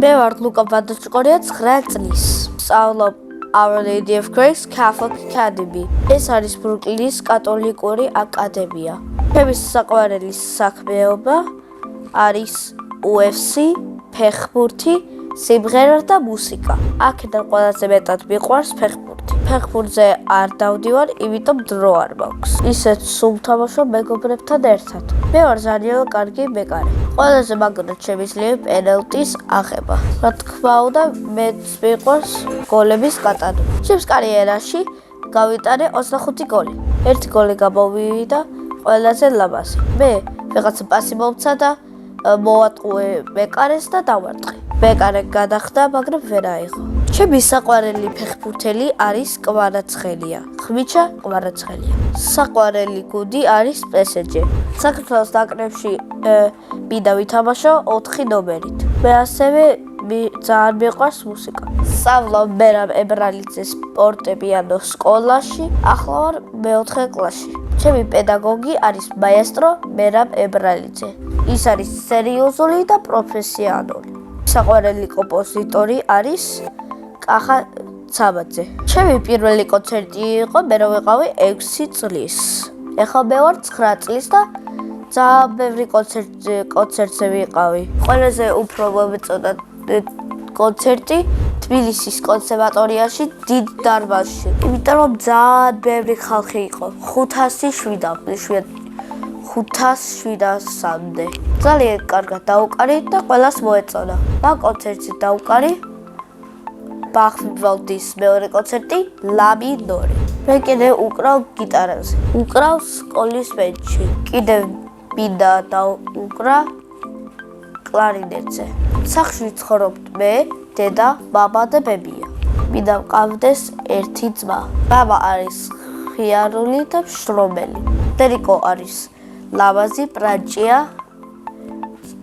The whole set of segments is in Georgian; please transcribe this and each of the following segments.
მე ვარ ლუკა ვადაჭყორია 9 წლის. სწავლობ Our Lady of Grace Catholic Academy. ეს არის ბრუკლინის კათოლიკური აკადემია. ჩემი საყვარელი საქმეობა არის UFC, ფეხბურთი, სიმღერა და მუსიკა. აქედან ყველაზე მეტად მიყვარს ფეხბურთი. ფეხბურთზე არ დავდივარ, იმიტომ დრო არ მაქვს. ისეთ სულ თამაშობ მეგობრებთან ერთად. მე ვარ ძალიან კარგი მეკარე. ყველაზე მაგრად შემიძლია პენალტის აღება. რა თქმა უნდა, მეც მიყვარს გოლების გატანა. ჩემს კარიერაში გავიტანე 25 გოლი. 1 გოლი გამოვიდა ყველაზე ლამაზი. მე ვიღაცა პასი მომცა და მოვატყუე მეკარეს და დავარტყე. მეკარე გადახდა, მაგრამ ვერ აიღო. ჩემი საყვარელი ფეხბურთელი არის კვარაცხელია. ხვიჩა კვარაცხელია. საყვარელი გუნდი არის PSG. საქართველოს ნაკრებში მინდა ვითამაშო 4 ნომერით. მე ასევე ძალიან მიყვარს მუსიკა. სწავლობ მერაბ ებრალიძეს ფორტეპიანო სკოლაში, ახლა ვარ მე-4 კლასში. ჩემი პედაგოგი არის მაესტრო მერაბ ებრალიძე. ის არის სერიოზული და პროფესიონალი. საყვარელი კომპოზიტორი არის კახა ცაბაძე. ჩემი პირველი კონცერტი იყო მე რომ ვიყავი 6 წლის. ეხლა მე ვარ 9 წლის და ძალიან ბევრი კონცერტზე ვიყავი. ყველაზე უფრო მომეწონა კონცერტი თბილისის კონსერვატორიაში დიდ დარბაზში. იმიტომ რომ ძალიან ბევრი ხალხი იყო. 507-მდე. ძალიან კარგად დავუკარი და ყველას მოეწონა. მაგ კონცერტზე დავუკარი ბახვილდის მეორე კონცერტი ლა მინორი. მე კიდე უკრავ გიტარაზე. უკრავ სკოლის ბენდში. კიდევ მინდა დაუკრა კლარინეტზე. სახლში ვცხოვრობთ მე, დედა, მამა და ბებია. მინდა მყავდეს ერთი ძმა. მამა არის ხიარული და მშრომელი. დედიკო არის ლამაზი, პრანჭია,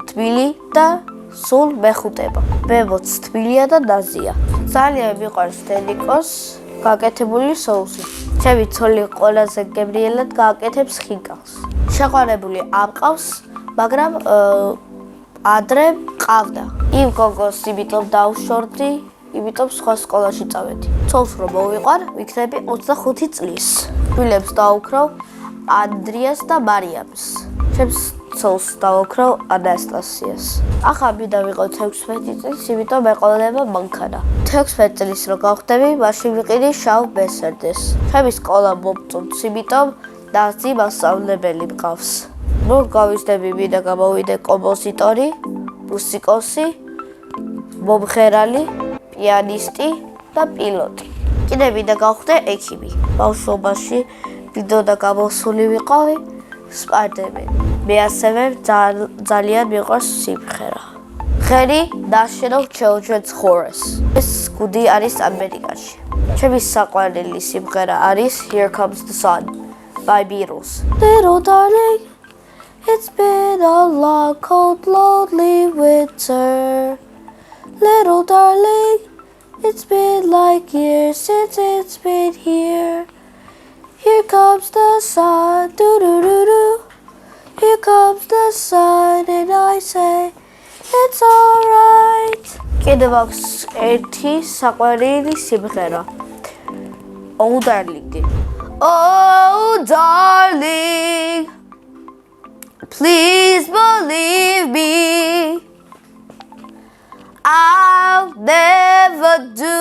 თბილი და სულ მეხუტება. მემოც თბილია და ნაზია. ძალიან მიყვარს დედიკოს გაკეთებული соуსი. ჩემი ცოლი ყველაზე გემრიელად გააკეთებს ხინკალს. შეყვარებული ამყავს, მაგრამ ადრე მყავდა. იმ გოგოს იმიტომ დავშორდი, იმიტომ სხვა სკოლაში წავედი. ცოლს რომ მოვიყვარ, ვიქნები 25 წლის. შვილებს დავუქრავ ანდრიას და მარიამს. ჩემს ცოლს დავუქრავ ანასტასიას. ახლა მინდა ვიყო 16 წლის, იმიტომ მეყოლება მანქანა. 16 წლის რო გავხდები, მაშინ ვიყიდი შავ მერსედესს. ჩემი სკოლა მომწონს, იმიტომ ნაზი მასწავლებელი მყავს. ნუ გავიზრდები, მინდა გამოვიდე კომპოზიტორი, მუსიკოსი, მომღერალი, პიანისტი და პილოტი. კიდე მინდა გავხდე ექიმი. ბავშვობაში მინდოდა გამოსული ვიყავი სპაიდერმენი. მე ასევე ძალიან მიყვარს სიმღერა. ხერი National Children's Chorus. ეს გუნდი არის ამერიკაში. ჩემი საყვარელი სიმღერა არის Here Comes the Sun by Beatles. Little darling, it's been a long, cold, lonely winter. Little darling, it's been like years since it's been here. Here comes the sun, doo-doo-doo-doo. Here comes the sun and I say it's alright. კიდე მაქვს ერთი საყვარელი სიმღერა. Oh darling. Oh darling, please believe me. I'll never do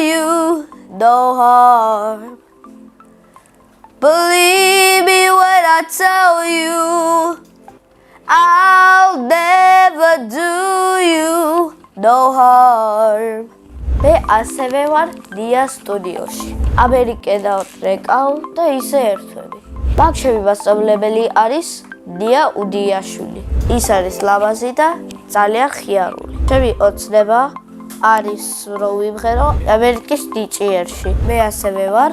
you no harm. Believe me when I tell you, I'll never do you no harm. მე ასევე ვარ ნია სტუდიოში. ამერიკიდან რეკავ და ისე ერთვები. მაგ ჩემი მასწავლებელი არის ნია უდიაშვილი. ის არის ლამაზი და ძალიან ხიარული. ჩემი ოცნება არის რომ ვიმღერო ამერიკის ნიჭიერში. მე ასევე ვარ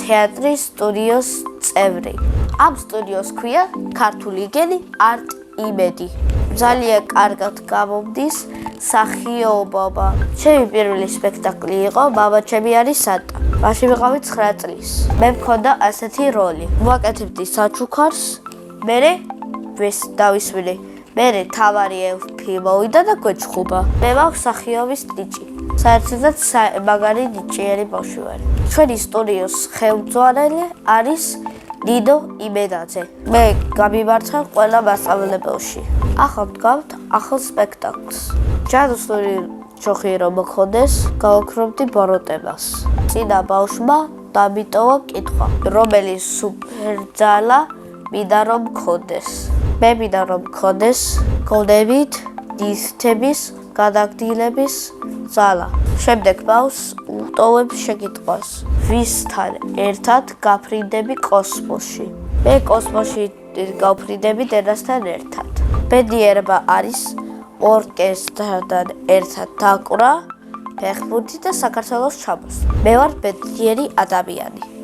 თეატრის სტუდიოს წევრი. ამ სტუდიოს ქვია ქართული გენი არტ იმედი. ძალიან კარგად გამომდის სახიობობა. ჩემი პირველი სპექტაკლი იყო მამა ჩემი არის სანტა. მაშინ ვიყავი 9 წლის. მე მქონდა ასეთი როლი. ვაკეთებდი საჩუქარს, მერე დავისვინე მერე თავარი ელფი მოვიდა და გვეჩხუბა. მე ვარ მსახიობის ნიჭი. საერთოდაც მაგარი ნიჭიერი ბავშვი ვარ. ჩვენი სტუდიოს ხელმძღვანელი არის ნინო იმენაძე. მე გამიმართა ყველა მასწავლებელში. ახლა ვდგავთ ახალ სპექტაკლს. ჯადოსნური ჯოხი რომ მოხდეს, გავაქრობდი ბოროტებას. წინა ბავშვმა დამიტოვა კითხვა, რომელი სუპერძალა მინდა რომ მქონდეს. მე მინდა რომ მქონდეს გონებით, ნივთების, გადაგდილების ძალა. შემდეგ ბავშვს უტოვებ შეკითხვას, ვისთან ერთად გაფრინდები კოსმოსში. მე კოსმოსში გავფრინდები დედასთან ერთად. ბედნიერება არის ორკესტრთან ერთად დაკვრა, ფეხბურთი და საქართველოს ჩამოსვლა. მე ვარ ბედნიერი ადამიანი.